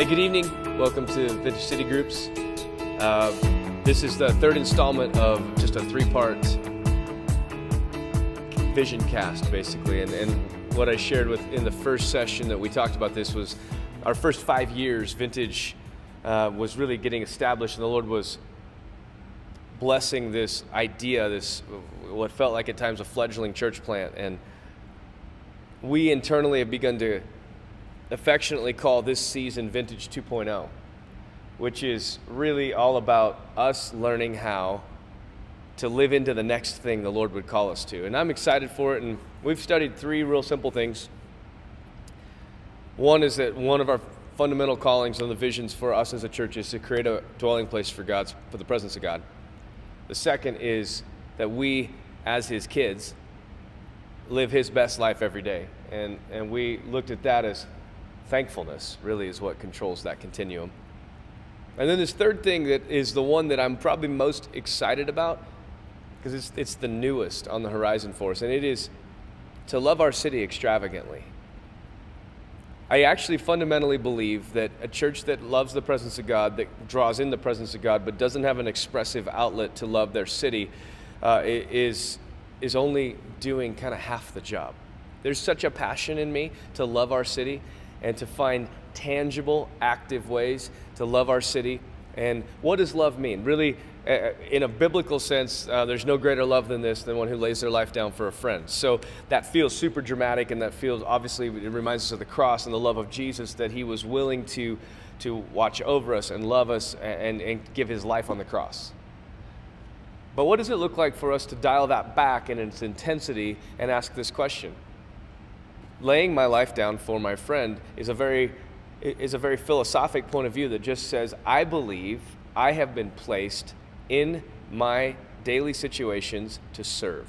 Hey, good evening. Welcome to Vintage City Groups. This is the third installment of just a three-part vision cast, basically. And what I shared in the first session that we talked about this was our first 5 years, Vintage was really getting established, and the Lord was blessing this idea, this what felt like at times a fledgling church plant. And we internally have begun to affectionately call this season Vintage 2.0, which is really all about us learning how to live into the next thing the Lord would call us to. And I'm excited for it, and we've studied three real simple things. One is that one of our fundamental callings and the visions for us as a church is to create a dwelling place for the presence of God. The second is that we, as His kids, live His best life every day. And we looked at that as thankfulness really is what controls that continuum. And then this third thing that is the one that I'm probably most excited about, because it's the newest on the horizon for us, and it is to love our city extravagantly. I actually fundamentally believe that a church that loves the presence of God, that draws in the presence of God, but doesn't have an expressive outlet to love their city, is only doing kind of half the job. There's such a passion in me to love our city and to find tangible, active ways to love our city. And what does love mean? Really, in a biblical sense, there's no greater love than this, than one who lays their life down for a friend. So that feels super dramatic, and that feels, obviously, it reminds us of the cross and the love of Jesus, that He was willing to watch over us and love us and give His life on the cross. But what does it look like for us to dial that back in its intensity and ask this question? Laying my life down for my friend is a very philosophic point of view that just says, I believe I have been placed in my daily situations to serve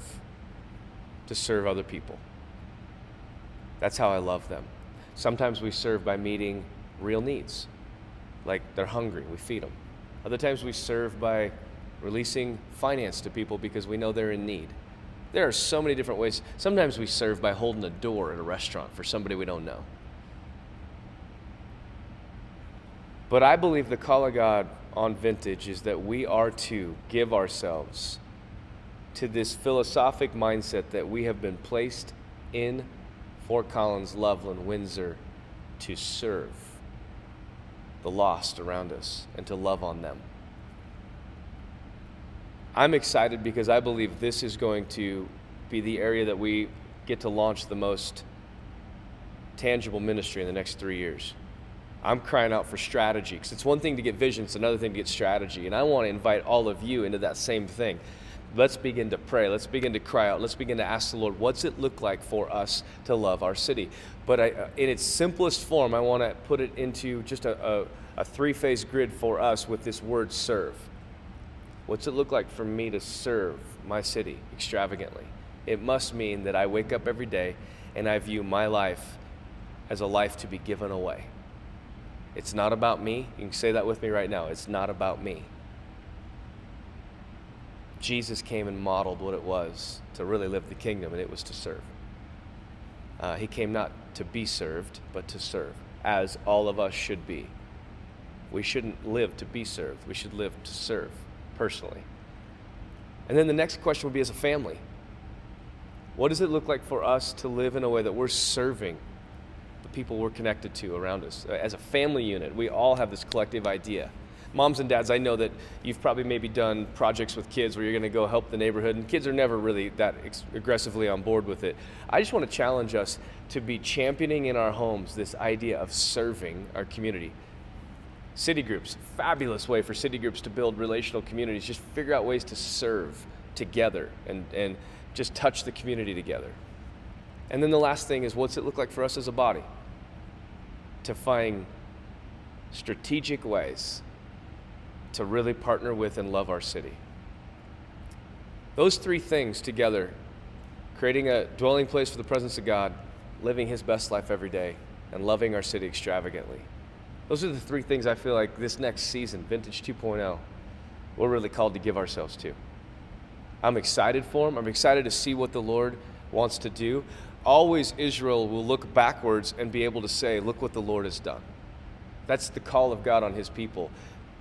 other people. That's how I love them. Sometimes we serve by meeting real needs, like they're hungry, we feed them. Other times we serve by releasing finance to people because we know they're in need. There are so many different ways. Sometimes we serve by holding a door at a restaurant for somebody we don't know. But I believe the call of God on Vintage is that we are to give ourselves to this philosophic mindset that we have been placed in Fort Collins, Loveland, Windsor, to serve the lost around us and to love on them. I'm excited because I believe this is going to be the area that we get to launch the most tangible ministry in the next 3 years. I'm crying out for strategy, because it's one thing to get vision, it's another thing to get strategy. And I want to invite all of you into that same thing. Let's begin to pray. Let's begin to cry out. Let's begin to ask the Lord, what's it look like for us to love our city? But in its simplest form, I want to put it into just a three-phase grid for us with this word serve. What's it look like for me to serve my city extravagantly? It must mean that I wake up every day and I view my life as a life to be given away. It's not about me. You can say that with me right now. It's not about me. Jesus came and modeled what it was to really live the kingdom, and it was to serve. He came not to be served, but to serve, as all of us should be. We shouldn't live to be served. We should live to serve personally. And then the next question would be, as a family, what does it look like for us to live in a way that we're serving the people we're connected to around us? As a family unit, we all have this collective idea. Moms and dads, I know that you've probably maybe done projects with kids where you're going to go help the neighborhood, and kids are never really that aggressively on board with it. I just want to challenge us to be championing in our homes this idea of serving our community. City groups, fabulous way for city groups to build relational communities. Just figure out ways to serve together and just touch the community together. And then the last thing is, what's it look like for us as a body to find strategic ways to really partner with and love our city? Those three things together, creating a dwelling place for the presence of God, living His best life every day, and loving our city extravagantly. Those are the three things I feel like this next season, Vintage 2.0, we're really called to give ourselves to. I'm excited for them. I'm excited to see what the Lord wants to do. Always Israel will look backwards and be able to say, look what the Lord has done. That's the call of God on his people.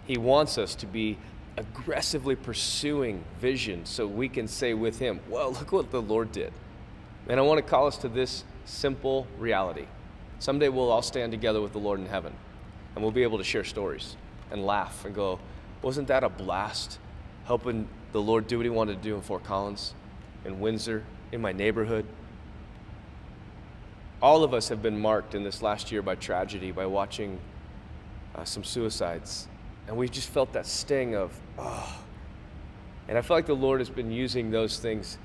He wants us to be aggressively pursuing vision so we can say with him, well, look what the Lord did. And I want to call us to this simple reality. Someday we'll all stand together with the Lord in heaven, and we'll be able to share stories and laugh and go, wasn't that a blast, helping the Lord do what he wanted to do in Fort Collins, in Windsor, in my neighborhood? All of us have been marked in this last year by tragedy, by watching some suicides. And we've just felt that sting of, oh. And I feel like the Lord has been using those things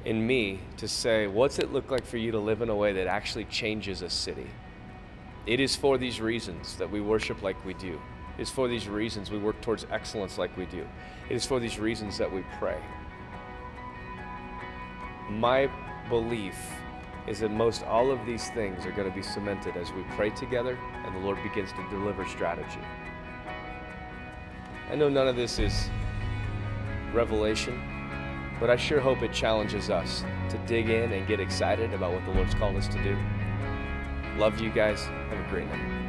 in me to say, what's it look like for you to live in a way that actually changes a city? It is for these reasons that we worship like we do. It is for these reasons we work towards excellence like we do. It is for these reasons that we pray. My belief is that most all of these things are going to be cemented as we pray together and the Lord begins to deliver strategy. I know none of this is revelation, but I sure hope it challenges us to dig in and get excited about what the Lord's called us to do. Love you guys. Have a great night.